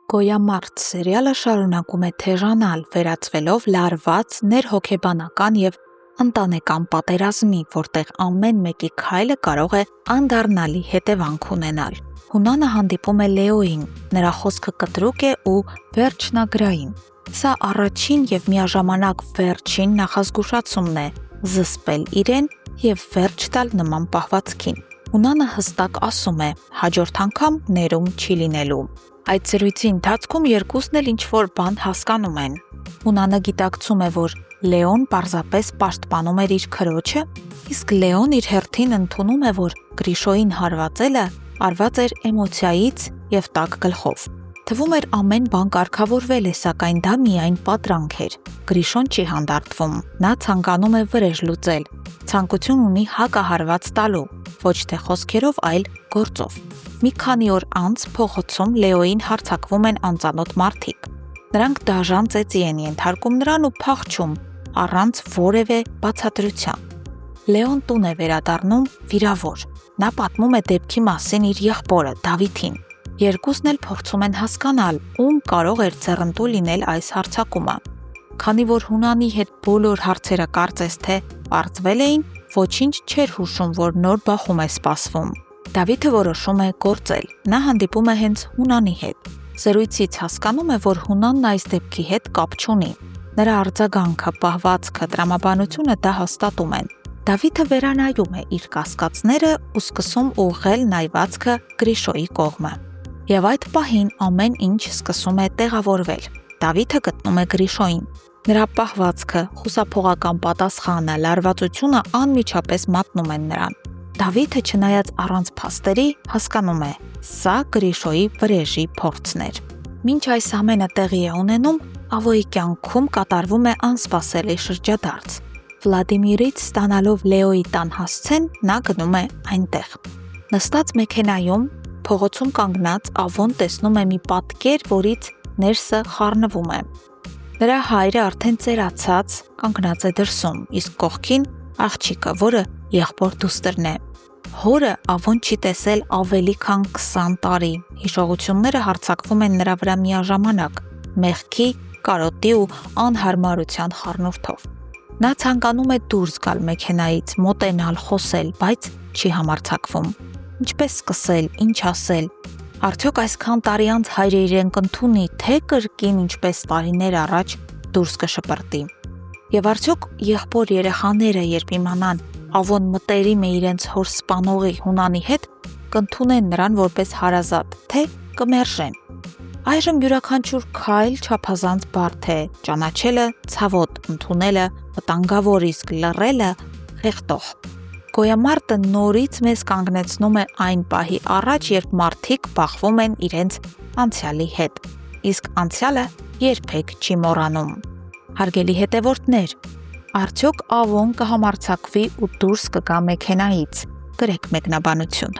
Գոյամարտ սերիալը շարունակում է թեժանալ, վերածվելով լարված, ներհոգեբանական և ընտանեկան պատերազմի, որտեղ ամեն մեկի քայլը կարող է անդառնալի հետևանք ունենալ։ Հունանը հանդիպում է Լեոյին, նրա խոսքը կտրուկ է ու վերջնագրային։ Սա առաջին և միաժամանակ վերջին նախազգուշացումն է՝ զսպել իրեն և վերջ տալ նման պահվածքին։ Հունանը հստակ ասում է՝ հաջորդ անգամ ներում չի լինելու։ Այդ զրույցի ընթացքում երկուսն էլ ինչ-որ բան հասկանում են։ Հունանը գիտակցում է, որ Լեոն պարզապես պաշտպանում էր իր քրոջը, իսկ Լեոն իր հերթին ընդունում է, որ Գրիշոյին հարվածելը արված էր էմոցիայից և տաք գլխով։ Թվում էր ամեն բան կարգավորվել է, սակայն դա միայն պատրանք էր։ Գրիշոն չի հանդարտվում, նա ցանկանում է վրեժ լուծել, ցանկություն ունի հակահարված տալու, ոչ թե խոսքերով, այլ գործով։ Մի քանի օր անց փողոցում Լեոյին հարձակվում են անծանոթ մարդիկ։ Նրանք դաժան ծեծի են ենթարկում նրան ու փախչում, առանց որևէ բացատրության։ Լեոն տուն է վերադառնում վիրավոր։ Նա պատմում է դեպքի մասին իր եղբորը Դավիթին։ Երկուսն էլ փորձում են հասկանալ, ում կարող էր ձեռնտու լինել այս հարձակումը։ Քանի որ Հունանի հետ բոլոր հարցերը կարծես թե պարզվել էին, ոչինչ չէր հուշում, որ նոր բախում է սպասվում։ Դավիթը որոշում է գործել։ Նա հանդիպում է հենց Հունանի հետ։ Զրույցից հասկանում է, որ Հունանն այս դեպքի հետ կապ չունի։ Նրա արձագանքը, պահվածքը, տրամաբանությունը դա հաստատում են։ Դավիթը վերանայում է իր կասկածները ու սկսում ուղղել նայվածքը Գրիշոյի կողմը։ Եվ այդ պահին ամեն ինչ սկսում է տեղավորվել։ Դավիթը գտնում է Գրիշոյին։ Նրա պահվածքը, խուսափողական պատասխանը, լարվածությունը անմիջապես մատնում են նրան։ Դավիթը, չնայած առանց փաստերի, հասկանում է՝ սա Գրիշոյի վրեժի փորձն էր։ Մինչ այս ամենը տեղի է ունենում, Ավոյի կյանքում կատարվում է անսպասելի շրջադարձ։ Վլադիմիրից ստանալով Լեոյի տան հասցեն, նա գնում է այնտեղ։ Նստած մեքենայում, փողոցում կանգնած Ավոն տեսնում է մի պատկեր, որից ներսը խառնվում է։ Նրա հայրը արդեն ծերացած կանգնած է դրսում, իսկ կողքին աղջիկը, որը եղբոր դուստրն է։ Հորը Ավոն չի տեսել ավելի քան 20 տարի։ Հիշողությունները հարձակվում են նրա վրա միաժամանակ՝ մեղքի, կարոտի ու անհարմարության խառնուրդով։ Նա ցանկանում է դուրս գալ մեքենայից, մոտենալ, խոսել, բայց չի համարձակվում։ Ինչպես սկսել, ինչ ասել։ Արդյոք այսքան տարի անց հայրը իրեն կընդունի, թե կրկին ինչպես տարիներ առաջ դուրս կշպրտի։ Եվ արդյոք եղբոր երեխաները, երբ իմանան Ավոն մտերիմ է իրենց հոր սպանողի Հունանի հետ, կընդունեն նրան որպես հարազատ, թե կմերժեն։ Այժմ յուրաքանչյուր քայլ չափազանց բարդ է, ճանաչելը ցավոտ, ընդունելը վտանգավոր, իսկ լռելը խեղդող։ Գոյամարտը նորից մեզ կանգնեցնում է այն պահի առաջ, երբ մարդիկ բախվում են իրենց անցյալի հետ, իսկ անցյալը երբեք չի մոռանում։ Հարգելի հետևորդներ, արդյոք Ավոն կհամարձակվի ու դուրս կգա մեքենայից։ Գրեք մեկնաբանություն։